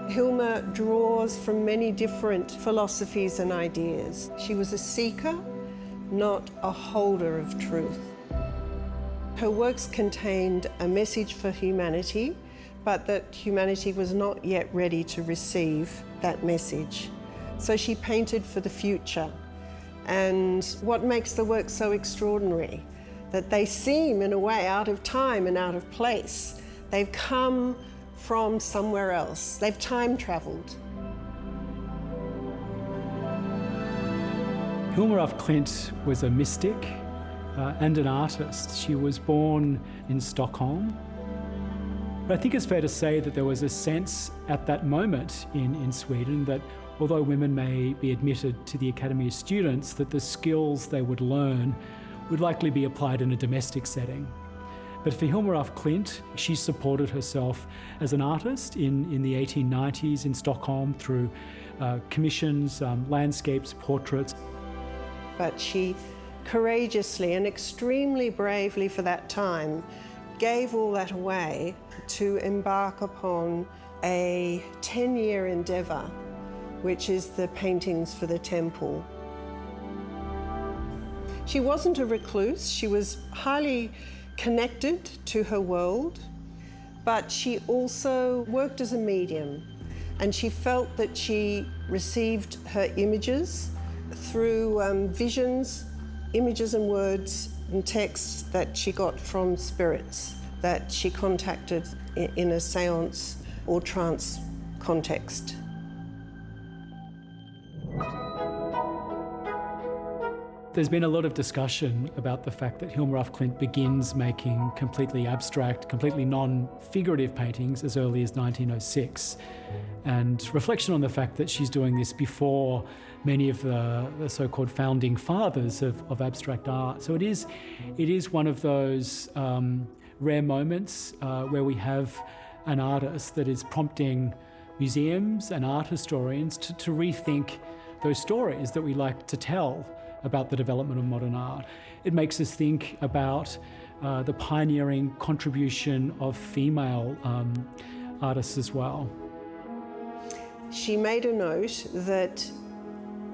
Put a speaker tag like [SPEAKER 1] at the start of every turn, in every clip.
[SPEAKER 1] Hilma draws from many different philosophies and ideas. She was a seeker, not a holder of truth. Her works contained a message for humanity, but that humanity was not yet ready to receive that message. So she painted for the future. And what makes the work so extraordinary? That they seem, in a way, out of time and out of place. They've come from somewhere else. They've time traveled.
[SPEAKER 2] Hilma af Klint was a mystic and an artist. She was born in Stockholm. But I think it's fair to say that there was a sense at that moment in Sweden that although women may be admitted to the Academy of Students, that the skills they would learn would likely be applied in a domestic setting. But for Hilma af Klint, she supported herself as an artist in the 1890s in Stockholm through commissions, landscapes, portraits.
[SPEAKER 1] But she courageously and extremely bravely for that time gave all that away to embark upon a 10-year endeavour, which is the paintings for the temple. She wasn't a recluse. She was highly connected to her world, but she also worked as a medium, and she felt that she received her images through visions, images and words and texts that she got from spirits that she contacted in a séance or trance context.
[SPEAKER 2] There's been a lot of discussion about the fact that Hilma af Klint begins making completely abstract, completely non-figurative paintings as early as 1906. And reflection on the fact that she's doing this before many of the so-called founding fathers of abstract art. So it is one of those rare moments where we have an artist that is prompting museums and art historians to rethink those stories that we like to tell about the development of modern art. It makes us think about the pioneering contribution of female artists as well.
[SPEAKER 1] She made a note that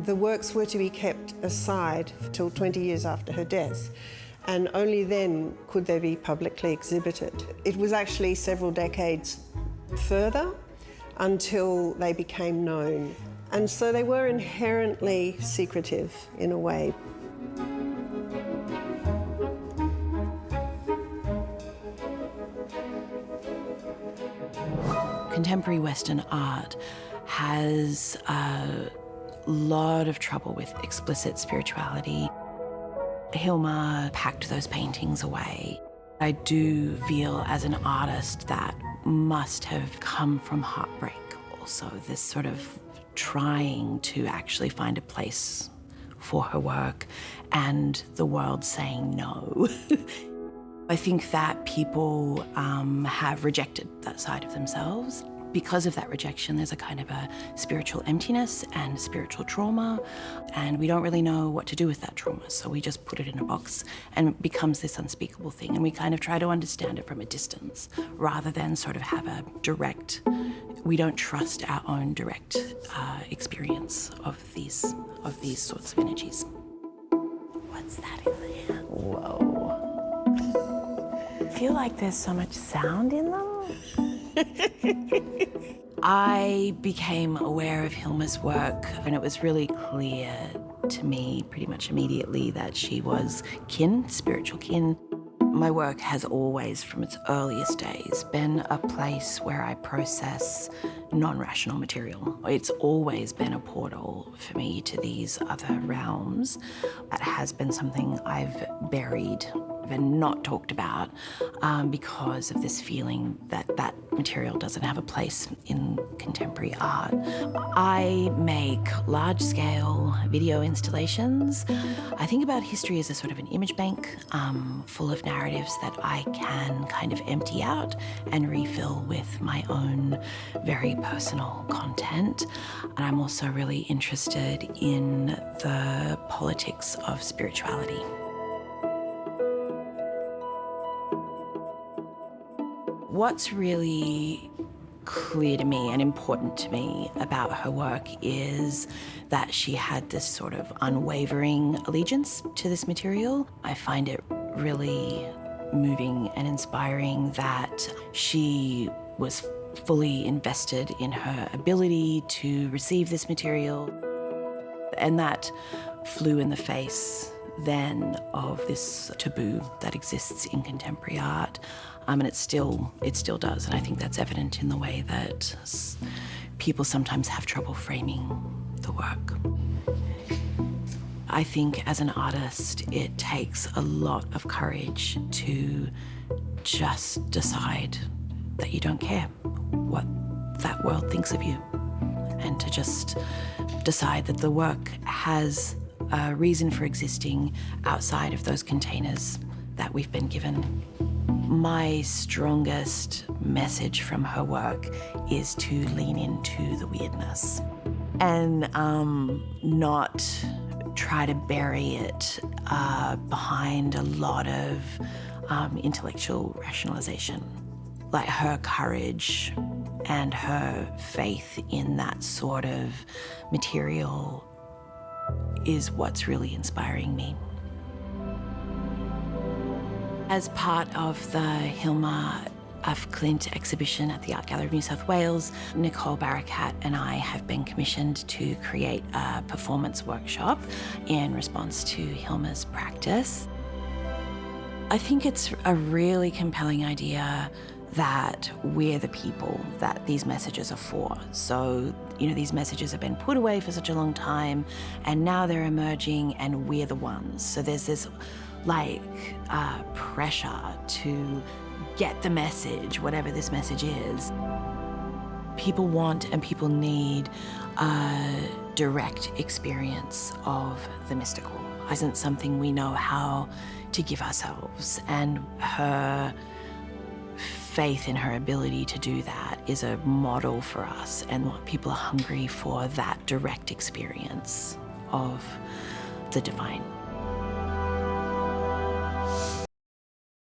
[SPEAKER 1] the works were to be kept aside till 20 years after her death, and only then could they be publicly exhibited. It was actually several decades further until they became known. And so they were inherently secretive in a way.
[SPEAKER 3] Contemporary Western art has a lot of trouble with explicit spirituality. Hilma packed those paintings away. I do feel as an artist that must have come from heartbreak also, this sort of trying to actually find a place for her work and the world saying no. I think that people have rejected that side of themselves. Because of that rejection, there's a kind of a spiritual emptiness and spiritual trauma, and we don't really know what to do with that trauma, so we just put it in a box and it becomes this unspeakable thing, and we kind of try to understand it from a distance rather than sort of have a direct, we don't trust our own direct experience of these sorts of energies. What's that in there? Whoa. I feel like there's so much sound in them. I became aware of Hilma's work and it was really clear to me pretty much immediately that she was kin, spiritual kin. My work has always, from its earliest days, been a place where I process non-rational material. It's always been a portal for me to these other realms. That has been something I've buried and not talked about because of this feeling that that material doesn't have a place in contemporary art. I make large-scale video installations. I think about history as a sort of an image bank full of narratives that I can kind of empty out and refill with my own very personal content. And I'm also really interested in the politics of spirituality. What's really clear to me and important to me about her work is that she had this sort of unwavering allegiance to this material. I find it really moving and inspiring that she was fully invested in her ability to receive this material, and that flew in the face then of this taboo that exists in contemporary art, and it still does, and I think that's evident in the way that people sometimes have trouble framing the work. I think as an artist, it takes a lot of courage to just decide that you don't care what that world thinks of you, and to just decide that the work has a reason for existing outside of those containers that we've been given. My strongest message from her work is to lean into the weirdness and not try to bury it behind a lot of intellectual rationalization. Like, her courage and her faith in that sort of material is what's really inspiring me. As part of the Hilma of Klint exhibition at the Art Gallery of New South Wales, Nicole Barakat and I have been commissioned to create a performance workshop in response to Hilma's practice. I think it's a really compelling idea that we're the people that these messages are for. So, these messages have been put away for such a long time, and now they're emerging, and we're the ones. So there's this, pressure to get the message, whatever this message is. People want and people need a direct experience of the mystical. It isn't something we know how to give ourselves, and her faith in her ability to do that is a model for us, and what people are hungry for, that direct experience of the divine.